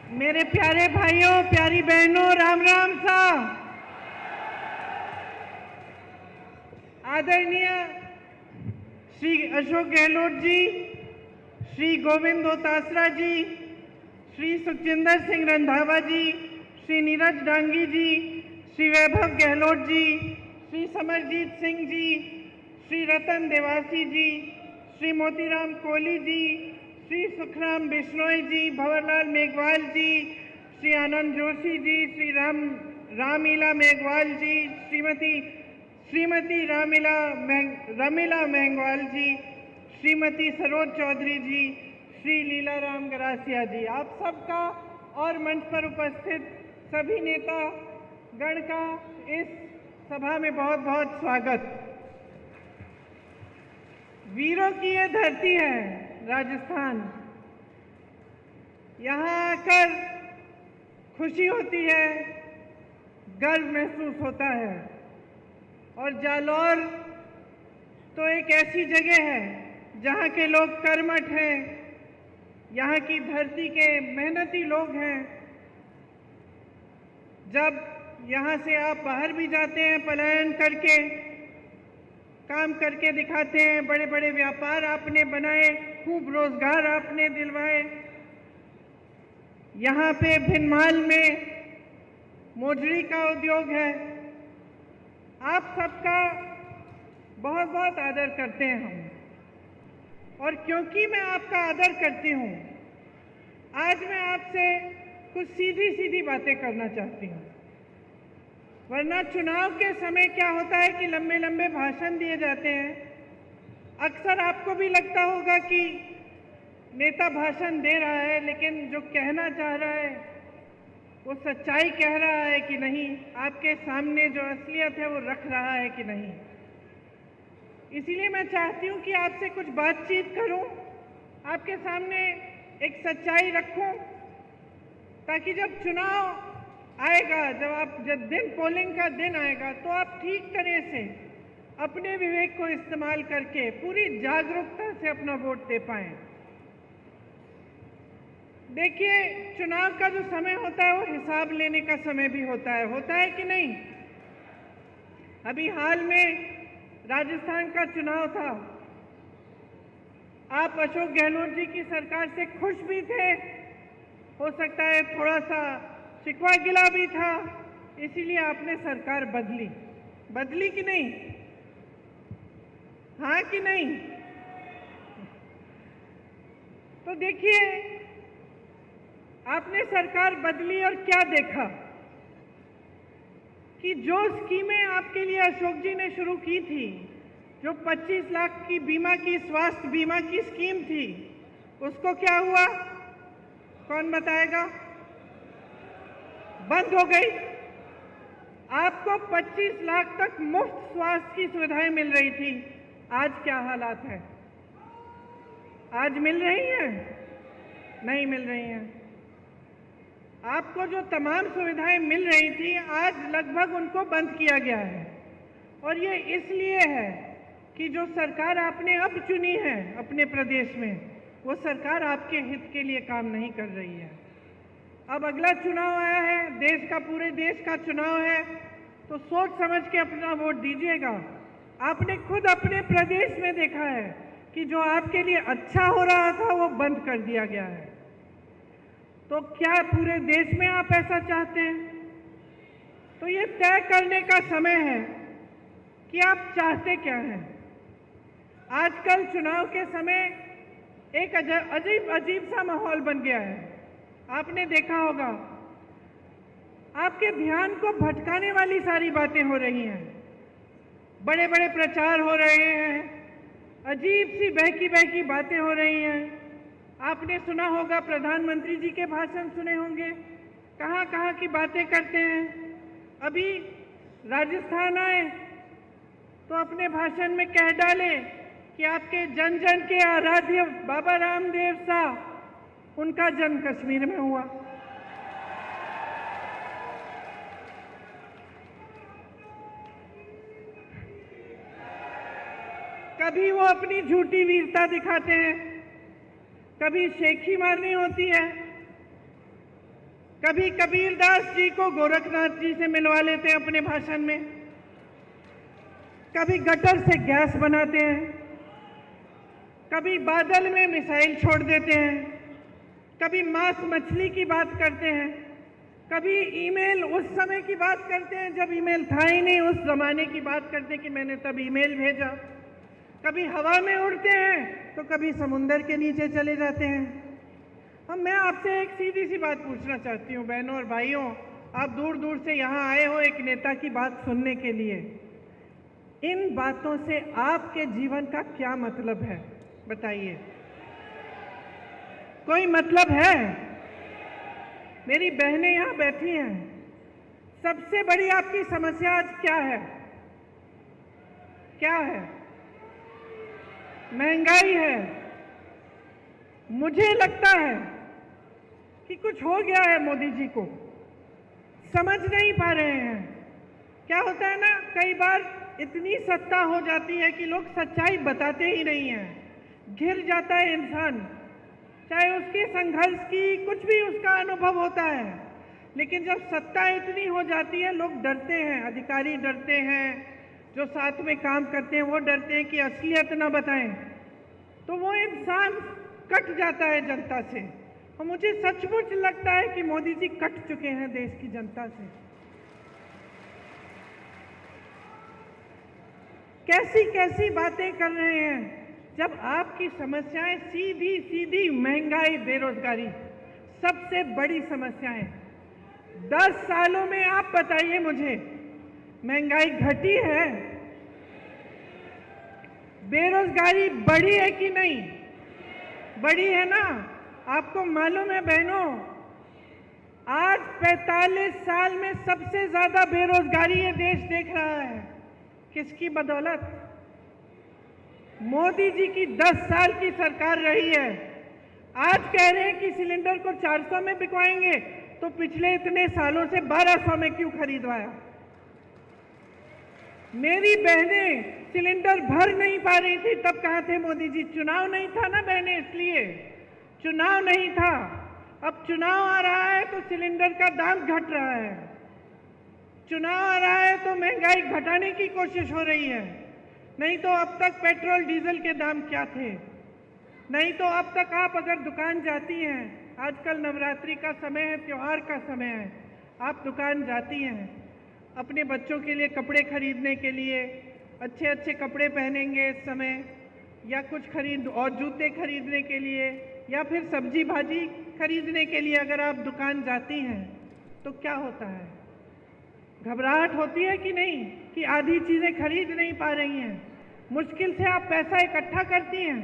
मेरे प्यारे भाइयों, प्यारी बहनों, राम राम सा। आदरणीय श्री अशोक गहलोत जी, श्री गोविंद दोतासरा जी, श्री सुखजिंदर सिंह रंधावा जी, श्री नीरज डांगी जी, श्री वैभव गहलोत जी, श्री समरजीत सिंह जी, श्री रतन देवासी जी, श्री मोतीराम कोहली जी, श्री सुखराम बिश्नोई जी, भंवरलाल मेघवाल जी, श्री आनंद जोशी जी, श्री रामीला मेघवाल जी, श्रीमती रमीला मेघवाल जी, श्रीमती सरोज चौधरी जी, श्री लीलाराम गरासिया जी, आप सबका और मंच पर उपस्थित सभी नेता गण का इस सभा में बहुत बहुत स्वागत। वीरों की ये धरती है राजस्थान। यहाँ आकर खुशी होती है, गर्व महसूस होता है। और जालौर तो एक ऐसी जगह है जहाँ के लोग कर्मठ हैं, यहाँ की धरती के मेहनती लोग हैं। जब यहाँ से आप बाहर भी जाते हैं, पलायन करके काम करके दिखाते हैं, बड़े बड़े व्यापार आपने बनाए, खूब रोजगार आपने दिलवाए। यहाँ पे भिनमाल में मोजड़ी का उद्योग है। आप सबका बहुत बहुत आदर करते हैं हम। और क्योंकि मैं आपका आदर करती हूँ, आज मैं आपसे कुछ सीधी सीधी बातें करना चाहती हूँ। वरना चुनाव के समय क्या होता है कि लंबे लंबे भाषण दिए जाते हैं। अक्सर आपको भी लगता होगा कि नेता भाषण दे रहा है, लेकिन जो कहना चाह रहा है वो सच्चाई कह रहा है कि नहीं, आपके सामने जो असलियत है वो रख रहा है कि नहीं। इसीलिए मैं चाहती हूँ कि आपसे कुछ बातचीत करूँ, आपके सामने एक सच्चाई रखूँ, ताकि जब चुनाव आएगा, जब पोलिंग का दिन आएगा, तो आप ठीक तरह से अपने विवेक को इस्तेमाल करके पूरी जागरूकता से अपना वोट दे पाएं। देखिए, चुनाव का जो समय होता है वो हिसाब लेने का समय भी होता है कि नहीं। अभी हाल में राजस्थान का चुनाव था। आप अशोक गहलोत जी की सरकार से खुश भी थे, हो सकता है थोड़ा सा शिकवा गिला भी था, इसीलिए आपने सरकार बदली कि नहीं? हाँ कि नहीं? तो देखिए, आपने सरकार बदली और क्या देखा कि जो स्कीमें आपके लिए अशोक जी ने शुरू की थी, जो 25 लाख की बीमा की, स्वास्थ्य बीमा की स्कीम थी, उसको क्या हुआ? कौन बताएगा? बंद हो गई। आपको 25 लाख तक मुफ्त स्वास्थ्य की सुविधाएं मिल रही थी। आज क्या हालात है? आज मिल रही हैं? नहीं मिल रही हैं। आपको जो तमाम सुविधाएं मिल रही थी, आज लगभग उनको बंद किया गया है। और ये इसलिए है कि जो सरकार आपने अब चुनी है अपने प्रदेश में, वो सरकार आपके हित के लिए काम नहीं कर रही है। अब अगला चुनाव आया है, पूरे देश का चुनाव है, तो सोच समझ के अपना वोट दीजिएगा। आपने खुद अपने प्रदेश में देखा है कि जो आपके लिए अच्छा हो रहा था वो बंद कर दिया गया है। तो क्या पूरे देश में आप ऐसा चाहते हैं? तो ये तय करने का समय है कि आप चाहते क्या हैं। आजकल चुनाव के समय एक अजीब सा माहौल बन गया है। आपने देखा होगा, आपके ध्यान को भटकाने वाली सारी बातें हो रही हैं। बड़े बड़े प्रचार हो रहे हैं, अजीब सी बहकी बातें हो रही हैं। आपने सुना होगा, प्रधानमंत्री जी के भाषण सुने होंगे, कहाँ कहाँ की बातें करते हैं। अभी राजस्थान आए तो अपने भाषण में कह डाले कि आपके जन जन के आराध्य बाबा रामदेव साहब, उनका जन्म कश्मीर में हुआ। कभी वो अपनी झूठी वीरता दिखाते हैं, कभी शेखी मारनी होती है, कभी कबीरदास जी को गोरखनाथ जी से मिलवा लेते हैं अपने भाषण में, कभी गटर से गैस बनाते हैं, कभी बादल में मिसाइल छोड़ देते हैं, कभी मांस मछली की बात करते हैं, कभी ईमेल उस समय की बात करते हैं जब ईमेल था ही नहीं, उस जमाने की बात करते हैं कि मैंने तब ईमेल भेजा, कभी हवा में उड़ते हैं तो कभी समुंदर के नीचे चले जाते हैं। अब मैं आपसे एक सीधी सी बात पूछना चाहती हूँ बहनों और भाइयों, आप दूर दूर से यहाँ आए हो एक नेता की बात सुनने के लिए, इन बातों से आपके जीवन का क्या मतलब है बताइए? कोई मतलब है? मेरी बहनें यहाँ बैठी हैं, सबसे बड़ी आपकी समस्या आज क्या है? क्या है? महंगाई है। मुझे लगता है कि कुछ हो गया है मोदी जी को, समझ नहीं पा रहे हैं। क्या होता है ना, कई बार इतनी सत्ता हो जाती है कि लोग सच्चाई बताते ही नहीं हैं, घिर जाता है इंसान, चाहे उसके संघर्ष की कुछ भी उसका अनुभव होता है, लेकिन जब सत्ता इतनी हो जाती है लोग डरते हैं, अधिकारी डरते हैं, जो साथ में काम करते हैं वो डरते हैं कि असलियत ना बताएं, तो वो इंसान कट जाता है जनता से। और मुझे सचमुच लगता है कि मोदी जी कट चुके हैं देश की जनता से। कैसी कैसी बातें कर रहे हैं, जब आपकी समस्याएं सीधी सीधी महंगाई, बेरोजगारी सबसे बड़ी समस्याएं। 10 सालों में आप बताइए मुझे, महंगाई घटी है? बेरोजगारी बढ़ी है कि नहीं? बढ़ी है ना? आपको मालूम है बहनों, आज 45 साल में सबसे ज्यादा बेरोजगारी ये देश देख रहा है। किसकी बदौलत? मोदी जी की 10 साल की सरकार रही है। आज कह रहे हैं कि सिलेंडर को 400 में बिकवाएंगे, तो पिछले इतने सालों से 1200 में क्यों खरीदवाया? मेरी बहनें सिलेंडर भर नहीं पा रही थी, तब कहाँ थे मोदी जी? चुनाव नहीं था ना बहनें, इसलिए चुनाव नहीं था। अब चुनाव आ रहा है तो सिलेंडर का दाम घट रहा है, चुनाव आ रहा है तो महंगाई घटाने की कोशिश हो रही है। नहीं तो अब तक पेट्रोल डीजल के दाम क्या थे? नहीं तो अब तक आप अगर दुकान जाती हैं, आजकल नवरात्रि का समय है, त्योहार का समय है, आप दुकान जाती हैं अपने बच्चों के लिए कपड़े खरीदने के लिए, अच्छे अच्छे कपड़े पहनेंगे इस समय, या कुछ खरीद और जूते खरीदने के लिए, या फिर सब्जी भाजी खरीदने के लिए अगर आप दुकान जाती हैं तो क्या होता है? घबराहट होती है कि नहीं कि आधी चीजें खरीद नहीं पा रही हैं? मुश्किल से आप पैसा इकट्ठा करती हैं।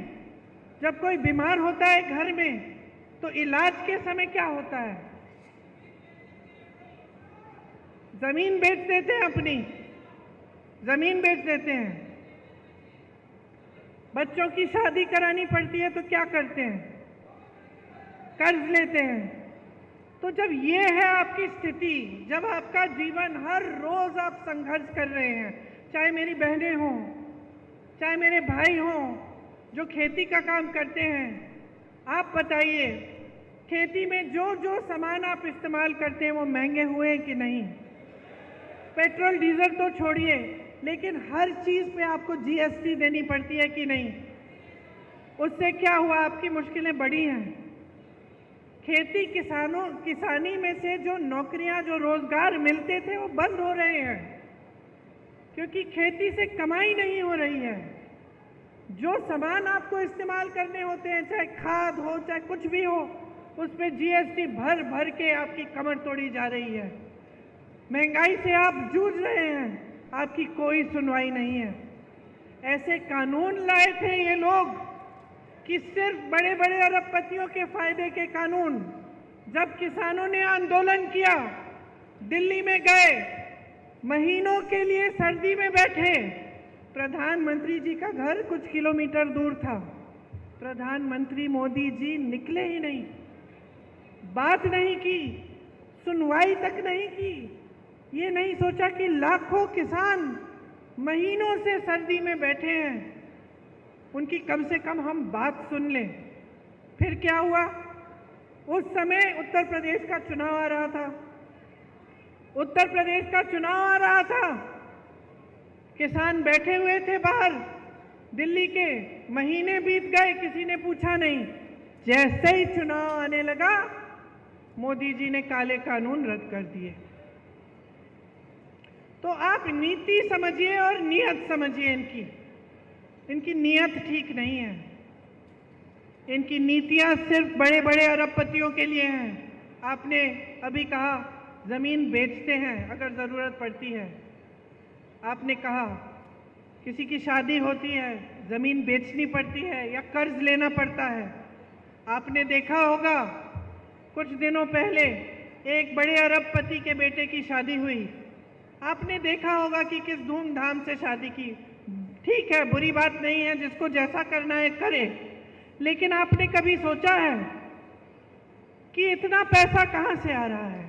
जब कोई बीमार होता है घर में तो इलाज के समय क्या होता है? जमीन बेच देते हैं, अपनी जमीन बेच देते हैं। बच्चों की शादी करानी पड़ती है तो क्या करते हैं? कर्ज लेते हैं। तो जब ये है आपकी स्थिति, जब आपका जीवन हर रोज आप संघर्ष कर रहे हैं, चाहे मेरी बहनें हों, चाहे मेरे भाई हों जो खेती का काम करते हैं, आप बताइए खेती में जो जो सामान आप इस्तेमाल करते हैं वो महंगे हुए हैं कि नहीं? पेट्रोल डीजल तो छोड़िए, लेकिन हर चीज पे आपको जीएसटी देनी पड़ती है कि नहीं? उससे क्या हुआ? आपकी मुश्किलें बढ़ी हैं। खेती किसानी में से जो नौकरियां, जो रोजगार मिलते थे वो बंद हो रहे हैं, क्योंकि खेती से कमाई नहीं हो रही है। जो सामान आपको इस्तेमाल करने होते हैं, चाहे खाद हो चाहे कुछ भी हो, उस पर जीएसटी भर भर के आपकी कमर तोड़ी जा रही है। महंगाई से आप जूझ रहे हैं, आपकी कोई सुनवाई नहीं है। ऐसे कानून लाए थे ये लोग कि सिर्फ बड़े बड़े अरबपतियों के फायदे के कानून। जब किसानों ने आंदोलन किया, दिल्ली में गए, महीनों के लिए सर्दी में बैठे, प्रधानमंत्री जी का घर कुछ किलोमीटर दूर था, प्रधानमंत्री मोदी जी निकले ही नहीं, बात नहीं की, सुनवाई तक नहीं की। ये नहीं सोचा कि लाखों किसान महीनों से सर्दी में बैठे हैं, उनकी कम से कम हम बात सुन लें। फिर क्या हुआ? उस समय उत्तर प्रदेश का चुनाव आ रहा था। उत्तर प्रदेश का चुनाव आ रहा था। किसान बैठे हुए थे बाहर दिल्ली के, महीने बीत गए, किसी ने पूछा नहीं। जैसे ही चुनाव आने लगा, मोदी जी ने काले कानून रद्द कर दिए। तो आप नीति समझिए और नीयत समझिए। इनकी नीयत ठीक नहीं है। इनकी नीतियां सिर्फ बड़े बड़े अरबपतियों के लिए हैं। आपने अभी कहा जमीन बेचते हैं अगर जरूरत पड़ती है। आपने कहा किसी की शादी होती है, जमीन बेचनी पड़ती है या कर्ज लेना पड़ता है। आपने देखा होगा कुछ दिनों पहले एक बड़े अरबपति के बेटे की शादी हुई। आपने देखा होगा कि किस धूमधाम से शादी की। ठीक है, बुरी बात नहीं है, जिसको जैसा करना है करे। लेकिन आपने कभी सोचा है कि इतना पैसा कहां से आ रहा है?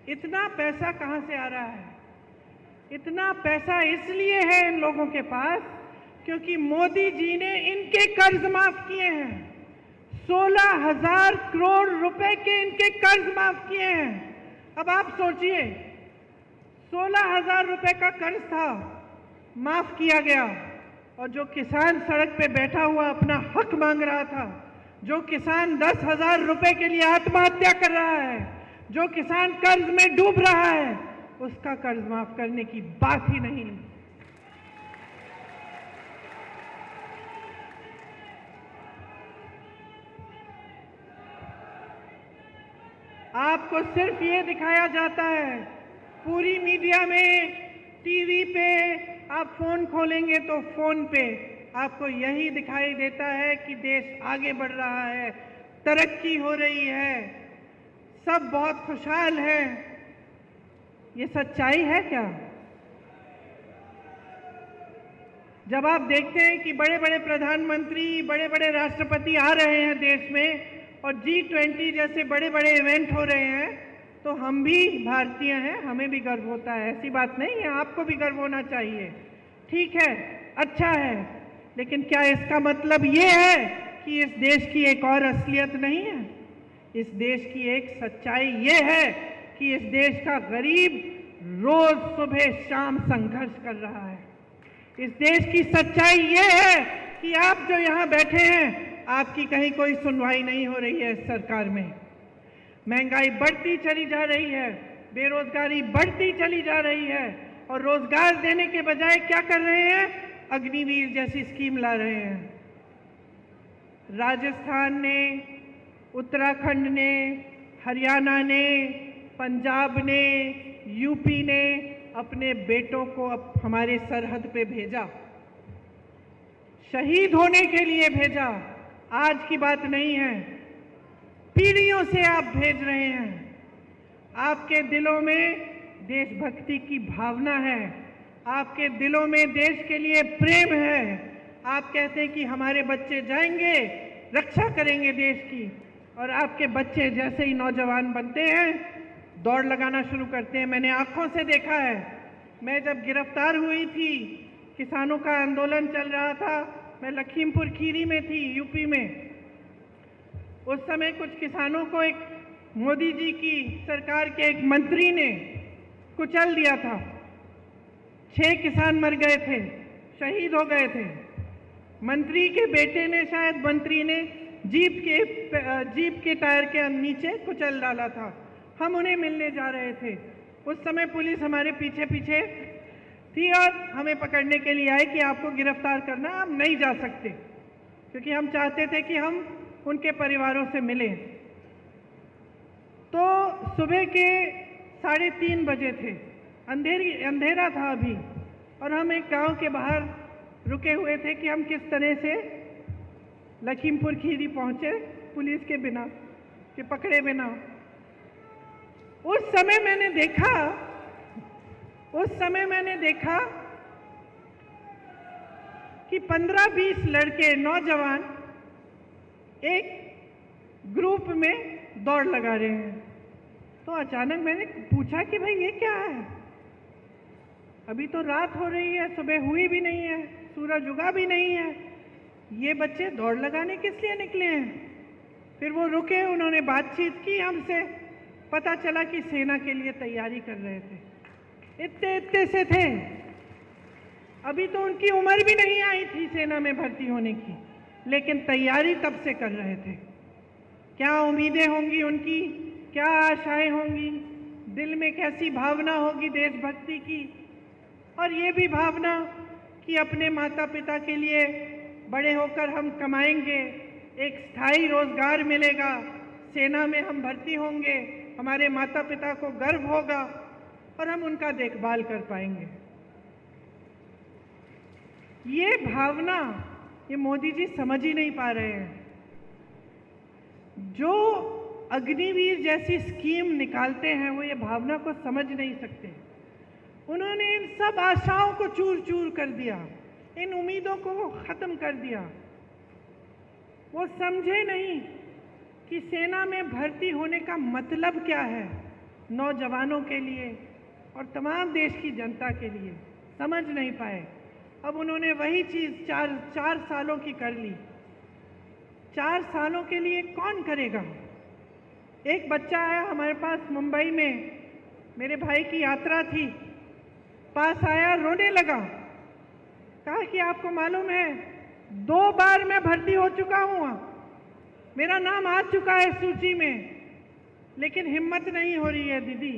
इतना पैसा कहां से आ रहा है? इतना पैसा इसलिए है इन लोगों के पास क्योंकि मोदी जी ने इनके कर्ज माफ किए हैं। 16,000 करोड़ रुपए के इनके कर्ज माफ किए हैं। अब आप सोचिए, 16,000 रुपए का कर्ज था, माफ किया गया, और जो किसान सड़क पे बैठा हुआ अपना हक मांग रहा था, जो किसान 10,000 रुपए के लिए आत्महत्या कर रहा है, जो किसान कर्ज में डूब रहा है, उसका कर्ज माफ करने की बात ही नहीं। आपको सिर्फ ये दिखाया जाता है पूरी मीडिया में, टीवी पे, आप फोन खोलेंगे तो फोन पे आपको यही दिखाई देता है कि देश आगे बढ़ रहा है, तरक्की हो रही है, सब बहुत खुशहाल हैं। ये सच्चाई है क्या? जब आप देखते हैं कि बड़े बड़े प्रधानमंत्री, बड़े बड़े राष्ट्रपति आ रहे हैं देश में और G20 जैसे बड़े बड़े इवेंट हो रहे हैं, तो हम भी भारतीय हैं, हमें भी गर्व होता है। ऐसी बात नहीं है, आपको भी गर्व होना चाहिए। ठीक है, अच्छा है, लेकिन क्या इसका मतलब ये है कि इस देश की एक और असलियत नहीं है? इस देश की एक सच्चाई ये है कि इस देश का गरीब रोज सुबह शाम संघर्ष कर रहा है। इस देश की सच्चाई ये है कि आप जो यहाँ बैठे हैं, आपकी कहीं कोई सुनवाई नहीं हो रही है इस सरकार में। महंगाई बढ़ती चली जा रही है, बेरोजगारी बढ़ती चली जा रही है, और रोजगार देने के बजाय क्या कर रहे हैं? अग्निवीर जैसी स्कीम ला रहे हैं। राजस्थान ने, उत्तराखंड ने, हरियाणा ने, पंजाब ने, यूपी ने अपने बेटों को अब हमारे सरहद पे भेजा, शहीद होने के लिए भेजा। आज की बात नहीं है, पीढ़ियों से आप भेज रहे हैं। आपके दिलों में देशभक्ति की भावना है, आपके दिलों में देश के लिए प्रेम है। आप कहते हैं कि हमारे बच्चे जाएंगे, रक्षा करेंगे देश की, और आपके बच्चे जैसे ही नौजवान बनते हैं दौड़ लगाना शुरू करते हैं। मैंने आंखों से देखा है। मैं जब गिरफ्तार हुई थी, किसानों का आंदोलन चल रहा था, मैं लखीमपुर खीरी में थी, यूपी में। उस समय कुछ किसानों को एक मोदी जी की सरकार के एक मंत्री ने कुचल दिया था। 6 किसान मर गए थे, शहीद हो गए थे। मंत्री के बेटे ने, शायद मंत्री ने जीप के टायर के नीचे कुचल डाला था। हम उन्हें मिलने जा रहे थे। उस समय पुलिस हमारे पीछे पीछे थी और हमें पकड़ने के लिए आई कि आपको गिरफ्तार करना, आप नहीं जा सकते, क्योंकि हम चाहते थे कि हम उनके परिवारों से मिलें। तो सुबह के 3:30 बजे थे, अंधेरा था अभी, और हम एक गांव के बाहर रुके हुए थे कि हम किस तरह से लखीमपुर खीरी पहुंचे पुलिस के बिना, कि पकड़े बिना। उस समय मैंने देखा कि 15-20 लड़के, नौजवान एक ग्रुप में दौड़ लगा रहे हैं। तो अचानक मैंने पूछा कि भाई ये क्या है? अभी तो रात हो रही है, सुबह हुई भी नहीं है, सूरज उगा भी नहीं है, ये बच्चे दौड़ लगाने किस लिए निकले हैं? फिर वो रुके, उन्होंने बातचीत की हमसे, पता चला कि सेना के लिए तैयारी कर रहे थे। इतने इतने से थे, अभी तो उनकी उम्र भी नहीं आई थी सेना में भर्ती होने की, लेकिन तैयारी तब से कर रहे थे। क्या उम्मीदें होंगी उनकी, क्या आशाएं होंगी, दिल में कैसी भावना होगी देशभक्ति की, और ये भी भावना कि अपने माता पिता के लिए बड़े होकर हम कमाएंगे, एक स्थायी रोजगार मिलेगा, सेना में हम भर्ती होंगे, हमारे माता पिता को गर्व होगा और हम उनका देखभाल कर पाएंगे। ये भावना ये मोदी जी समझ ही नहीं पा रहे हैं। जो अग्निवीर जैसी स्कीम निकालते हैं वो ये भावना को समझ नहीं सकते। उन्होंने इन सब आशाओं को चूर चूर कर दिया, इन उम्मीदों को खत्म कर दिया। वो समझे नहीं कि सेना में भर्ती होने का मतलब क्या है नौजवानों के लिए और तमाम देश की जनता के लिए, समझ नहीं पाए। अब उन्होंने वही चीज़ चार सालों की कर ली। 4 सालों के लिए कौन करेगा? एक बच्चा आया हमारे पास मुंबई में, मेरे भाई की यात्रा थी, पास आया, रोने लगा। कहा कि आपको मालूम है 2 बार मैं भर्ती हो चुका हूँ, मेरा नाम आ चुका है सूची में, लेकिन हिम्मत नहीं हो रही है दीदी।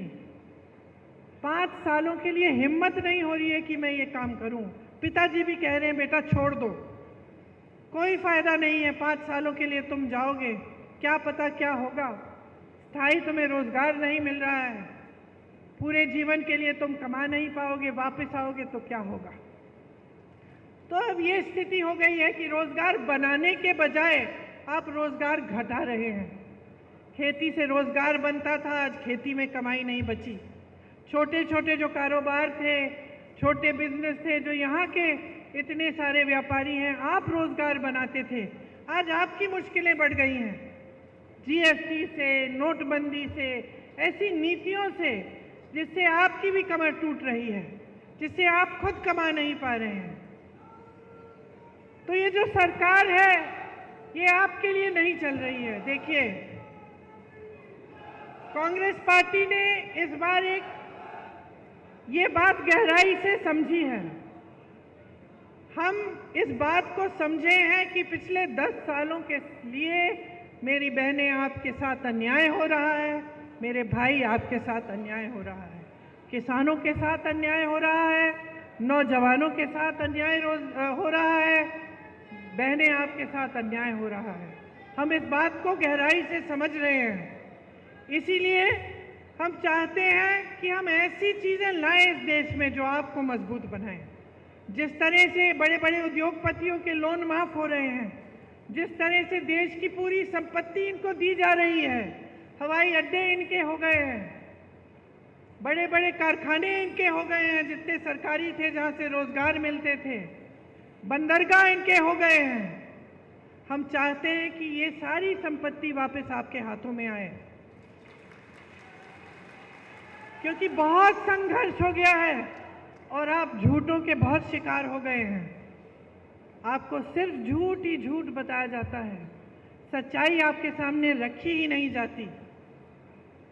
5 सालों के लिए हिम्मत नहीं हो रही है कि मैं ये काम करूं। पिताजी भी कह रहे हैं बेटा छोड़ दो, कोई फायदा नहीं है, 5 सालों के लिए तुम जाओगे, क्या पता क्या होगा, स्थायी तुम्हें रोजगार नहीं मिल रहा है, पूरे जीवन के लिए तुम कमा नहीं पाओगे, वापस आओगे तो क्या होगा। तो अब ये स्थिति हो गई है कि रोजगार बनाने के बजाय आप रोजगार घटा रहे हैं। खेती से रोजगार बनता था, आज खेती में कमाई नहीं बची। छोटे छोटे जो कारोबार थे, छोटे बिजनेस थे, जो यहाँ के इतने सारे व्यापारी हैं, आप रोजगार बनाते थे, आज आपकी मुश्किलें बढ़ गई हैं। जीएसटी से, नोटबंदी से, ऐसी नीतियों से जिससे आपकी भी कमर टूट रही है, जिससे आप खुद कमा नहीं पा रहे हैं। तो ये जो सरकार है ये आपके लिए नहीं चल रही है। देखिए, कांग्रेस पार्टी ने इस बार ये बात गहराई से समझी है। हम इस बात को समझे हैं कि पिछले 10 सालों के लिए मेरी बहनें आपके साथ अन्याय हो रहा है, मेरे भाई आपके साथ अन्याय हो रहा है, किसानों के साथ अन्याय हो रहा है, नौजवानों के साथ अन्याय हो रहा है, बहनें आपके साथ अन्याय हो रहा है। हम इस बात को गहराई से समझ रहे हैं। इसीलिए हम चाहते हैं कि हम ऐसी चीज़ें लाएं इस देश में जो आपको मजबूत बनाएं। जिस तरह से बड़े बड़े उद्योगपतियों के लोन माफ़ हो रहे हैं, जिस तरह से देश की पूरी संपत्ति इनको दी जा रही है, हवाई अड्डे इनके हो गए हैं, बड़े बड़े कारखाने इनके हो गए हैं जितने सरकारी थे जहाँ से रोजगार मिलते थे, बंदरगाह इनके हो गए हैं। हम चाहते हैं कि ये सारी संपत्ति वापस आपके हाथों में आए, क्योंकि बहुत संघर्ष हो गया है और आप झूठों के बहुत शिकार हो गए हैं। आपको सिर्फ झूठ ही झूठ बताया जाता है, सच्चाई आपके सामने रखी ही नहीं जाती।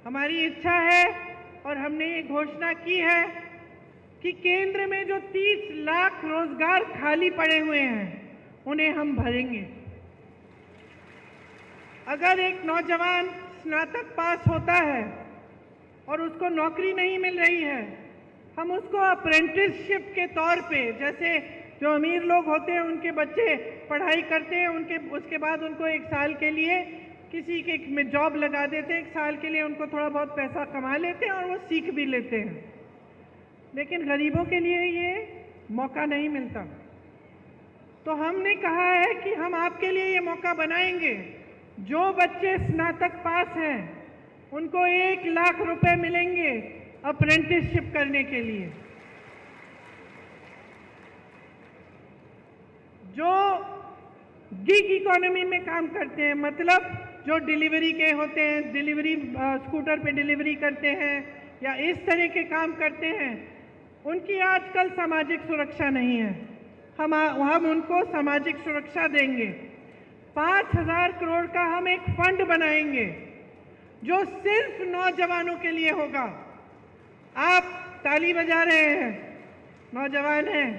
हमारी इच्छा है और हमने ये घोषणा की है कि केंद्र में जो 30 लाख रोजगार खाली पड़े हुए हैं उन्हें हम भरेंगे। अगर एक नौजवान स्नातक पास होता है और उसको नौकरी नहीं मिल रही है, हम उसको अप्रेंटिसशिप के तौर पे, जैसे जो अमीर लोग होते हैं उनके बच्चे पढ़ाई करते हैं, उसके बाद उनको 1 साल के लिए किसी के में जॉब लगा देते हैं, 1 साल के लिए उनको थोड़ा बहुत पैसा कमा लेते हैं और वो सीख भी लेते हैं। लेकिन गरीबों के लिए ये मौका नहीं मिलता। तो हमने कहा है कि हम आपके लिए ये मौका बनाएंगे। जो बच्चे स्नातक पास हैं उनको 1 लाख रुपए मिलेंगे अप्रेंटिसशिप करने के लिए। जो गिग इकोनॉमी में काम करते हैं, मतलब जो डिलीवरी के होते हैं, डिलीवरी स्कूटर पे डिलीवरी करते हैं या इस तरह के काम करते हैं, उनकी आजकल सामाजिक सुरक्षा नहीं है। हम उनको सामाजिक सुरक्षा देंगे। 5,000 करोड़ का हम एक फंड बनाएंगे जो सिर्फ नौजवानों के लिए होगा। आप ताली बजा रहे हैं, नौजवान हैं,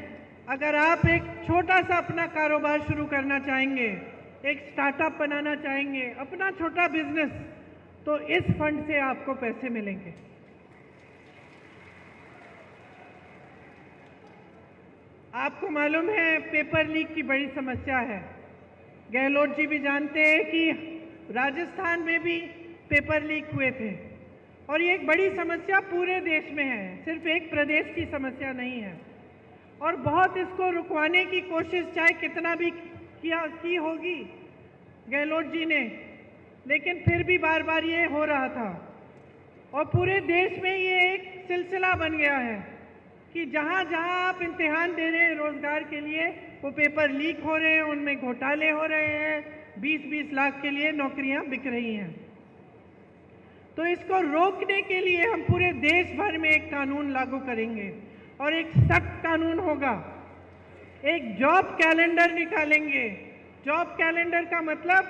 अगर आप एक छोटा सा अपना कारोबार शुरू करना चाहेंगे, एक स्टार्टअप बनाना चाहेंगे, अपना छोटा बिजनेस, तो इस फंड से आपको पैसे मिलेंगे। आपको मालूम है पेपर लीक की बड़ी समस्या है। गहलोत जी भी जानते हैं कि राजस्थान में भी पेपर लीक हुए थे और ये एक बड़ी समस्या पूरे देश में है, सिर्फ एक प्रदेश की समस्या नहीं है। और बहुत इसको रुकवाने की कोशिश चाहे कितना भी की होगी गहलोत जी ने, लेकिन फिर भी बार बार ये हो रहा था और पूरे देश में ये एक सिलसिला बन गया है कि जहाँ जहाँ आप इम्तिहान दे रहे हैं रोजगार के लिए, वो पेपर लीक हो रहे हैं, उनमें घोटाले हो रहे हैं, 20-20 लाख के लिए नौकरियां बिक रही हैं। तो इसको रोकने के लिए हम पूरे देश भर में एक कानून लागू करेंगे और एक सख्त कानून होगा। एक जॉब कैलेंडर निकालेंगे। जॉब कैलेंडर का मतलब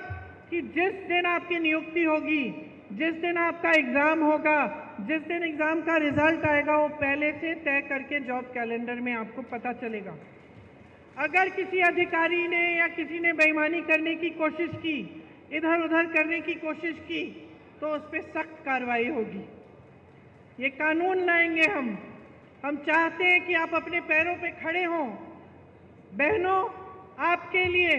कि जिस दिन आपकी नियुक्ति होगी, जिस दिन आपका एग्जाम होगा, जिस दिन एग्जाम का रिजल्ट आएगा, वो पहले से तय करके जॉब कैलेंडर में आपको पता चलेगा। अगर किसी अधिकारी ने या किसी ने बेईमानी करने की कोशिश की, इधर उधर करने की कोशिश की, तो उस पर सख्त कार्रवाई होगी। ये कानून लाएंगे हम चाहते हैं कि आप अपने पैरों पे खड़े हों। बहनों, आपके लिए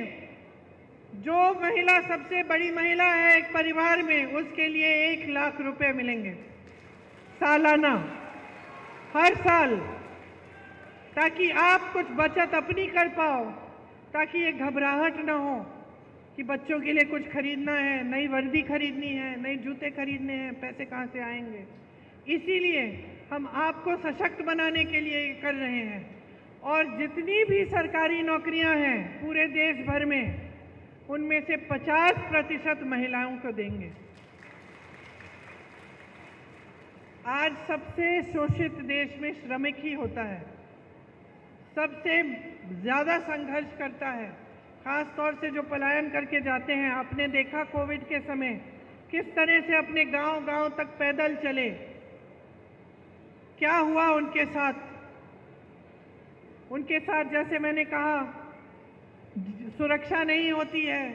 जो महिला सबसे बड़ी महिला है एक परिवार में, उसके लिए 1 लाख रुपए मिलेंगे सालाना, हर साल, ताकि आप कुछ बचत अपनी कर पाओ, ताकि ये घबराहट ना हो कि बच्चों के लिए कुछ खरीदना है, नई वर्दी खरीदनी है, नए जूते खरीदने हैं, पैसे कहाँ से आएंगे। इसीलिए हम आपको सशक्त बनाने के लिए ये कर रहे हैं। और जितनी भी सरकारी नौकरियां हैं पूरे देश भर में, उनमें से 50% महिलाओं को देंगे। आज सबसे शोषित देश में श्रमिक ही होता है, सबसे ज़्यादा संघर्ष करता है, खास तौर से जो पलायन करके जाते हैं। आपने देखा कोविड के समय किस तरह से अपने गांव-गांव तक पैदल चले, क्या हुआ उनके साथ। उनके साथ जैसे मैंने कहा, सुरक्षा नहीं होती है,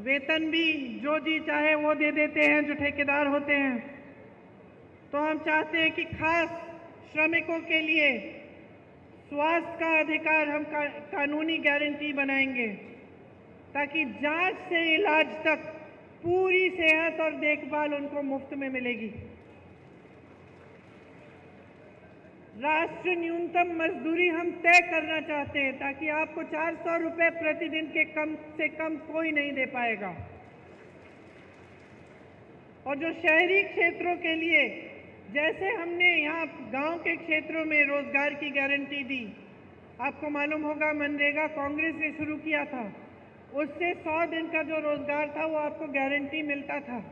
वेतन भी जो जी चाहे वो दे देते हैं जो ठेकेदार होते हैं। तो हम चाहते हैं कि खास श्रमिकों के लिए स्वास्थ्य का अधिकार हम कानूनी गारंटी बनाएंगे, ताकि जांच से इलाज तक पूरी सेहत और देखभाल उनको मुफ्त में मिलेगी। राष्ट्रीय न्यूनतम मजदूरी हम तय करना चाहते हैं, ताकि आपको 400 रुपए प्रतिदिन के कम से कम कोई नहीं दे पाएगा। और जो शहरी क्षेत्रों के लिए, जैसे हमने यहाँ गांव के क्षेत्रों में रोजगार की गारंटी दी, आपको मालूम होगा मनरेगा कांग्रेस ने शुरू किया था, उससे 100 दिन का जो रोजगार था वो आपको गारंटी मिलता था।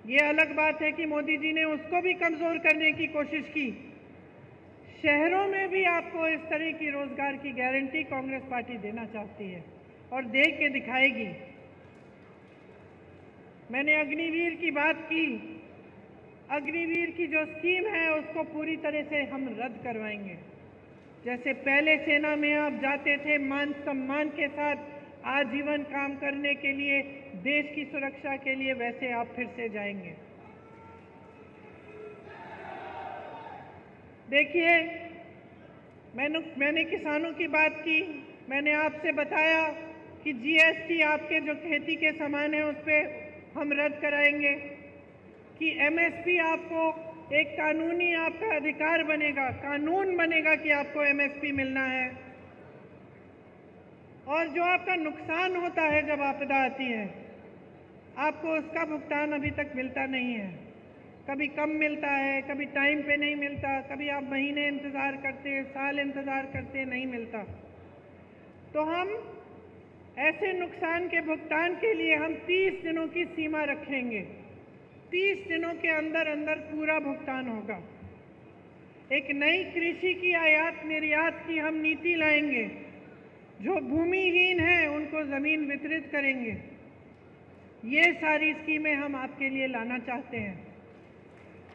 ये अलग बात है कि मोदी जी ने उसको भी कमजोर करने की कोशिश की। शहरों में भी आपको इस तरह की रोजगार की गारंटी कांग्रेस पार्टी देना चाहती है और दे के दिखाएगी। मैंने अग्निवीर की बात की। अग्निवीर की जो स्कीम है उसको पूरी तरह से हम रद्द करवाएंगे। जैसे पहले सेना में आप जाते थे मान सम्मान के साथ आजीवन काम करने के लिए, देश की सुरक्षा के लिए, वैसे आप फिर से जाएंगे। देखिए, मैंने किसानों की बात की। मैंने आपसे बताया कि जीएसटी आपके जो खेती के सामान है उस पर हम रद्द कराएंगे, कि एमएसपी आपको एक कानूनी आपका अधिकार बनेगा, कानून बनेगा कि आपको एमएसपी मिलना है। और जो आपका नुकसान होता है जब आपदा आती है, आपको उसका भुगतान अभी तक मिलता नहीं है। कभी कम मिलता है, कभी टाइम पे नहीं मिलता, कभी आप महीने इंतज़ार करते हैं, साल इंतज़ार करते हैं, नहीं मिलता। तो हम ऐसे नुकसान के भुगतान के लिए हम 30 दिनों की सीमा रखेंगे। 30 दिनों के अंदर अंदर पूरा भुगतान होगा। एक नई कृषि की आयात निर्यात की हम नीति लाएंगे, जो भूमिहीन हैं उनको ज़मीन वितरित करेंगे। ये सारी स्कीमें हम आपके लिए लाना चाहते हैं।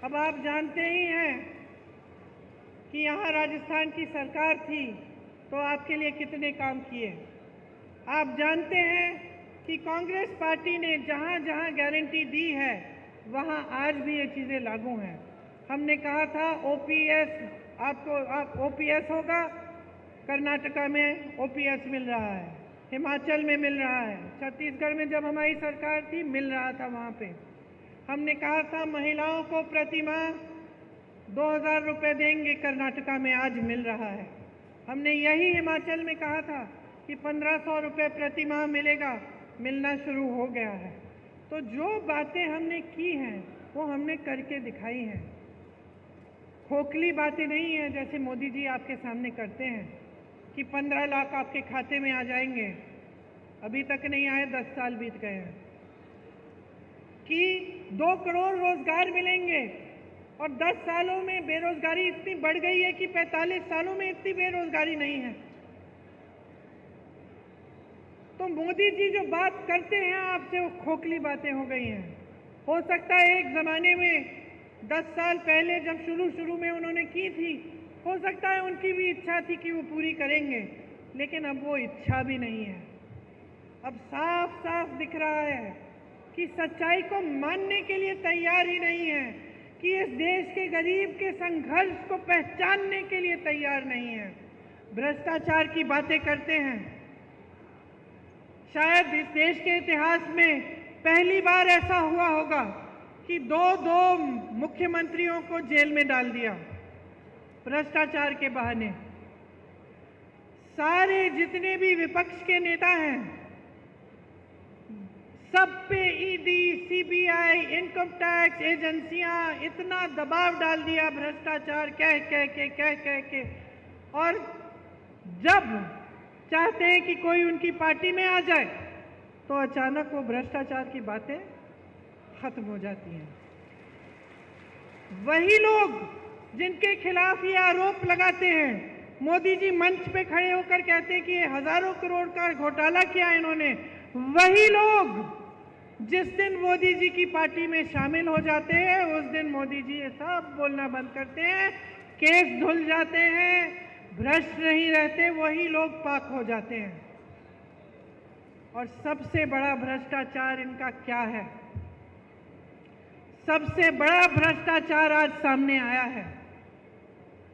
अब आप जानते ही हैं कि यहाँ राजस्थान की सरकार थी तो आपके लिए कितने काम किए। आप जानते हैं कि कांग्रेस पार्टी ने जहाँ जहाँ गारंटी दी है वहाँ आज भी ये चीज़ें लागू हैं। हमने कहा था ओपीएस आप ओपीएस होगा, कर्नाटका में ओपीएस मिल रहा है, हिमाचल में मिल रहा है, छत्तीसगढ़ में जब हमारी सरकार थी मिल रहा था वहाँ पे। हमने कहा था महिलाओं को प्रति माह 2000 रुपये देंगे, कर्नाटका में आज मिल रहा है। हमने यही हिमाचल में कहा था कि 1500 रुपये प्रति माह मिलेगा, मिलना शुरू हो गया है। तो जो बातें हमने की हैं वो हमने करके दिखाई हैं। खोखली बातें नहीं हैं जैसे मोदी जी आपके सामने करते हैं कि 15 लाख आपके खाते में आ जाएंगे। अभी तक नहीं आए, 10 साल बीत गए हैं। कि 2 करोड़ रोजगार मिलेंगे और 10 सालों में बेरोजगारी इतनी बढ़ गई है कि 45 सालों में इतनी बेरोजगारी नहीं है। तो मोदी जी जो बात करते हैं आपसे वो खोखली बातें हो गई हैं। हो सकता है एक ज़माने में 10 साल पहले जब शुरू में उन्होंने की थी, हो सकता है उनकी भी इच्छा थी कि वो पूरी करेंगे, लेकिन अब वो इच्छा भी नहीं है। अब साफ साफ दिख रहा है कि सच्चाई को मानने के लिए तैयार ही नहीं है, कि इस देश के गरीब के संघर्ष को पहचानने के लिए तैयार नहीं है। भ्रष्टाचार की बातें करते हैं। शायद इस देश के इतिहास में पहली बार ऐसा हुआ होगा कि दो मुख्यमंत्रियों को जेल में डाल दिया भ्रष्टाचार के बहाने। सारे जितने भी विपक्ष के नेता हैं सब पे ईडी, सीबीआई, इनकम टैक्स एजेंसियां इतना दबाव डाल दिया भ्रष्टाचार कह के, और जब चाहते हैं कि कोई उनकी पार्टी में आ जाए तो अचानक वो भ्रष्टाचार की बातें खत्म हो जाती हैं। वही लोग जिनके खिलाफ ये आरोप लगाते हैं, मोदी जी मंच पे खड़े होकर कहते हैं कि ये हजारों करोड़ का घोटाला किया इन्होंने, वही लोग जिस दिन मोदी जी की पार्टी में शामिल हो जाते हैं उस दिन मोदी जी ये सब बोलना बंद करते हैं, केस धुल जाते हैं, भ्रष्ट नहीं रहते, वही लोग पाक हो जाते हैं। और सबसे बड़ा भ्रष्टाचार इनका क्या है? सबसे बड़ा भ्रष्टाचार आज सामने आया है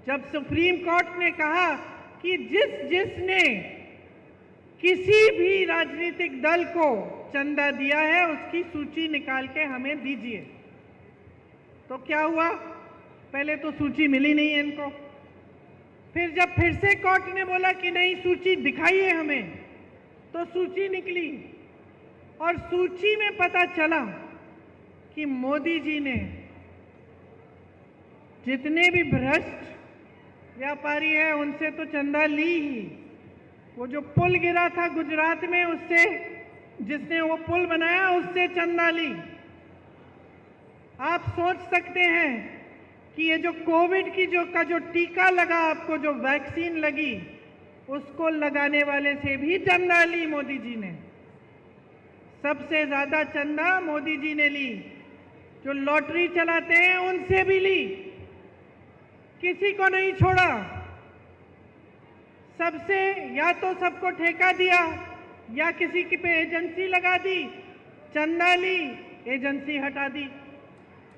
जब सुप्रीम कोर्ट ने कहा कि जिसने किसी भी राजनीतिक दल को चंदा दिया है उसकी सूची निकाल के हमें दीजिए। तो क्या हुआ? पहले तो सूची मिली नहीं इनको। फिर जब फिर से कोर्ट ने बोला कि नहीं सूची दिखाइए हमें, तो सूची निकली और सूची में पता चला कि मोदी जी ने जितने भी भ्रष्ट व्यापारी हैं उनसे तो चंदा ली ही। वो जो पुल गिरा था गुजरात में, उससे जिसने वो पुल बनाया उससे चंदा ली। आप सोच सकते हैं कि ये जो कोविड की जो टीका लगा, आपको जो वैक्सीन लगी, उसको लगाने वाले से भी चंदा ली मोदी जी ने। सबसे ज्यादा चंदा मोदी जी ने ली। जो लॉटरी चलाते हैं उनसे भी ली, किसी को नहीं छोड़ा। सबसे या तो सबको ठेका दिया या किसी की पे एजेंसी लगा दी, चंदा ली, एजेंसी हटा दी।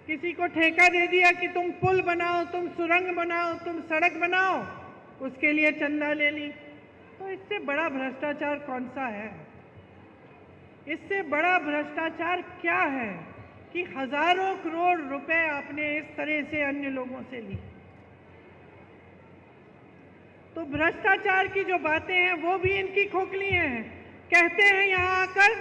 किसी को ठेका दे दिया कि तुम पुल बनाओ, तुम सुरंग बनाओ, तुम सड़क बनाओ, उसके लिए चंदा ले ली। तो इससे बड़ा भ्रष्टाचार कौन सा है? इससे बड़ा भ्रष्टाचार क्या है कि हजारों करोड़ रुपए आपने इस तरह से अन्य लोगों से ली। तो भ्रष्टाचार की जो बातें हैं वो भी इनकी खोखली हैं। कहते हैं यहाँ आकर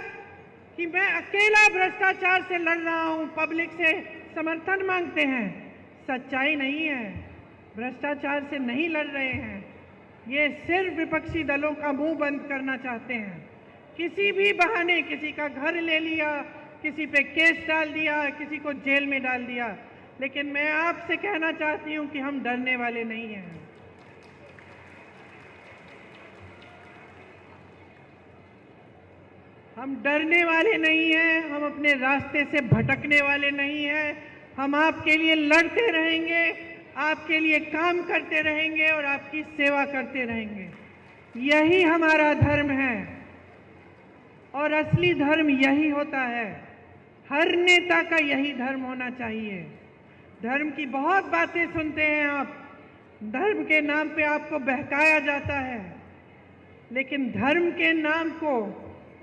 कि मैं अकेला भ्रष्टाचार से लड़ रहा हूँ, पब्लिक से समर्थन मांगते हैं। सच्चाई नहीं है, भ्रष्टाचार से नहीं लड़ रहे हैं। ये सिर्फ विपक्षी दलों का मुंह बंद करना चाहते हैं। किसी भी बहाने किसी का घर ले लिया, किसी पे केस डाल दिया, किसी को जेल में डाल दिया। लेकिन मैं आपसे कहना चाहती हूँ कि हम डरने वाले नहीं हैं। हम डरने वाले नहीं हैं, हम अपने रास्ते से भटकने वाले नहीं हैं। हम आपके लिए लड़ते रहेंगे, आपके लिए काम करते रहेंगे और आपकी सेवा करते रहेंगे। यही हमारा धर्म है और असली धर्म यही होता है। हर नेता का यही धर्म होना चाहिए। धर्म की बहुत बातें सुनते हैं आप, धर्म के नाम पे आपको बहकाया जाता है, लेकिन धर्म के नाम को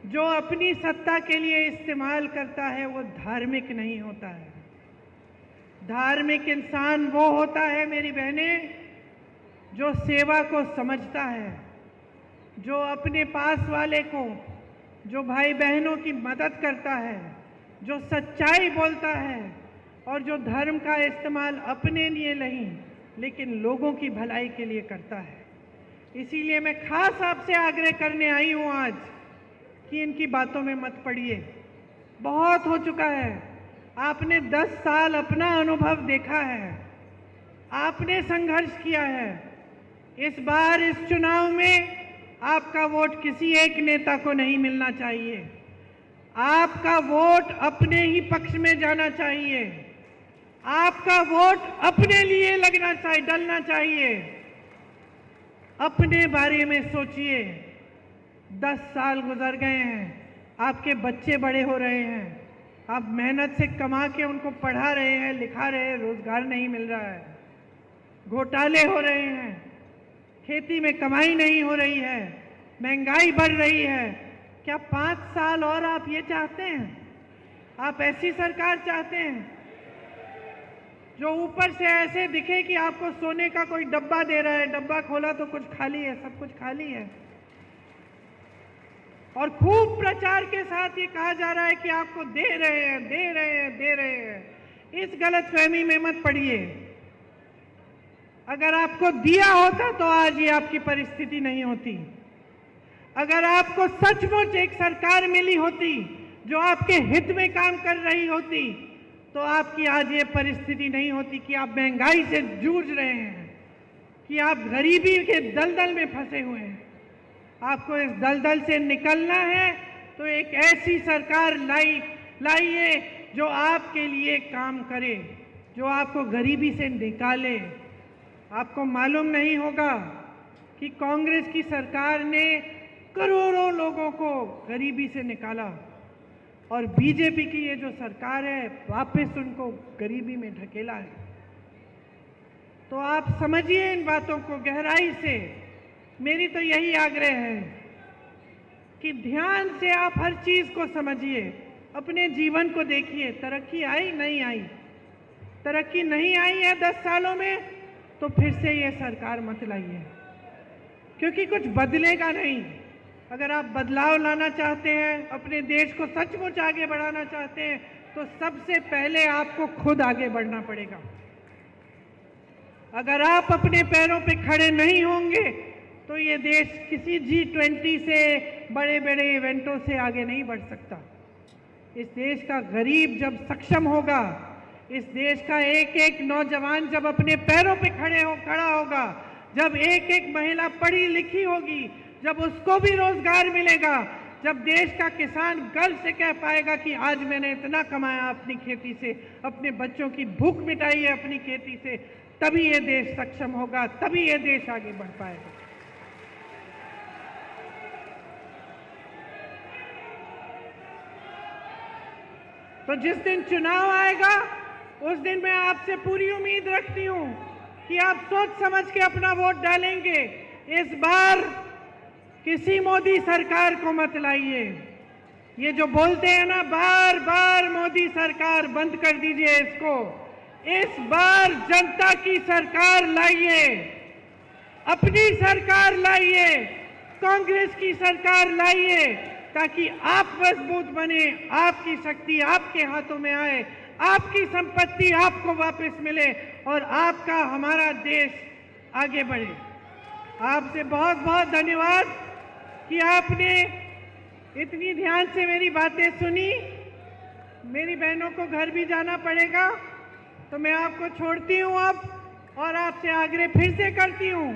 जो अपनी सत्ता के लिए इस्तेमाल करता है वो धार्मिक नहीं होता है। धार्मिक इंसान वो होता है मेरी बहनें जो सेवा को समझता है, जो अपने पास वाले को, जो भाई बहनों की मदद करता है, जो सच्चाई बोलता है और जो धर्म का इस्तेमाल अपने लिए नहीं लेकिन लोगों की भलाई के लिए करता है। इसीलिए मैं खास आपसे आग्रह करने आई हूँ आज कि इनकी बातों में मत पड़िए। बहुत हो चुका है। आपने 10 साल अपना अनुभव देखा है, आपने संघर्ष किया है। इस बार इस चुनाव में आपका वोट किसी एक नेता को नहीं मिलना चाहिए। आपका वोट अपने ही पक्ष में जाना चाहिए। आपका वोट अपने लिए लगना चाहिए, डलना चाहिए। अपने बारे में सोचिए। 10 साल गुजर गए हैं, आपके बच्चे बड़े हो रहे हैं, आप मेहनत से कमा के उनको पढ़ा रहे हैं, लिखा रहे हैं, रोजगार नहीं मिल रहा है, घोटाले हो रहे हैं, खेती में कमाई नहीं हो रही है, महंगाई बढ़ रही है। क्या 5 साल और आप ये चाहते हैं? आप ऐसी सरकार चाहते हैं जो ऊपर से ऐसे दिखे कि आपको सोने का कोई डब्बा दे रहा है, डब्बा खोला तो कुछ खाली है, सब कुछ खाली है, और खूब प्रचार के साथ ये कहा जा रहा है कि आपको दे रहे हैं, दे रहे हैं, दे रहे हैं। इस गलतफहमी में मत पड़िए। अगर आपको दिया होता तो आज ये आपकी परिस्थिति नहीं होती। अगर आपको सचमुच एक सरकार मिली होती जो आपके हित में काम कर रही होती तो आपकी आज ये परिस्थिति नहीं होती कि आप महंगाई से जूझ रहे हैं, कि आप गरीबी के दलदल में फंसे हुए हैं। आपको इस दलदल से निकलना है तो एक ऐसी सरकार लाइए जो आपके लिए काम करे, जो आपको गरीबी से निकाले। आपको मालूम नहीं होगा कि कांग्रेस की सरकार ने करोड़ों लोगों को गरीबी से निकाला और बीजेपी की ये जो सरकार है वापस उनको गरीबी में ढकेला है। तो आप समझिए इन बातों को गहराई से। मेरी तो यही आग्रह है कि ध्यान से आप हर चीज को समझिए, अपने जीवन को देखिए। तरक्की आई नहीं आई, तरक्की नहीं आई है 10 सालों में तो फिर से ये सरकार मत लाइए, क्योंकि कुछ बदलेगा नहीं। अगर आप बदलाव लाना चाहते हैं, अपने देश को सचमुच आगे बढ़ाना चाहते हैं, तो सबसे पहले आपको खुद आगे बढ़ना पड़ेगा। अगर आप अपने पैरों पे खड़े नहीं होंगे तो ये देश किसी G20 से, बड़े बड़े इवेंटों से आगे नहीं बढ़ सकता। इस देश का गरीब जब सक्षम होगा, इस देश का एक एक नौजवान जब अपने पैरों पे खड़ा होगा, जब एक एक महिला पढ़ी लिखी होगी, जब उसको भी रोजगार मिलेगा, जब देश का किसान गर्व से कह पाएगा कि आज मैंने इतना कमाया अपनी खेती से, अपने बच्चों की भूख मिटाई है अपनी खेती से, तभी ये देश सक्षम होगा, तभी ये देश आगे बढ़ पाएगा। तो जिस दिन चुनाव आएगा उस दिन मैं आपसे पूरी उम्मीद रखती हूं कि आप सोच समझ के अपना वोट डालेंगे। इस बार किसी मोदी सरकार को मत लाइए। ये जो बोलते हैं ना बार बार मोदी सरकार, बंद कर दीजिए इसको। इस बार जनता की सरकार लाइए, अपनी सरकार लाइए, कांग्रेस की सरकार लाइए, ताकि आप मजबूत बने, आपकी शक्ति आपके हाथों में आए, आपकी संपत्ति आपको वापस मिले और आपका, हमारा देश आगे बढ़े। आपसे बहुत बहुत धन्यवाद कि आपने इतनी ध्यान से मेरी बातें सुनी। मेरी बहनों को घर भी जाना पड़ेगा तो मैं आपको छोड़ती हूँ अब, और आपसे आग्रह फिर से करती हूँ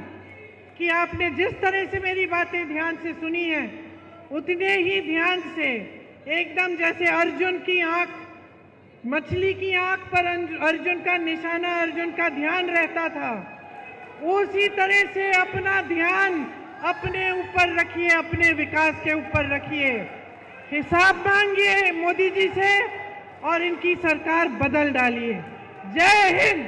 कि आपने जिस तरह से मेरी बातें ध्यान से सुनी हैं उतने ही ध्यान से, एकदम जैसे अर्जुन की आंख, मछली की आंख पर अर्जुन का निशाना, अर्जुन का ध्यान रहता था, उसी तरह से अपना ध्यान अपने ऊपर रखिए, अपने विकास के ऊपर रखिए। हिसाब मांगिए मोदी जी से और इनकी सरकार बदल डालिए। जय हिंद।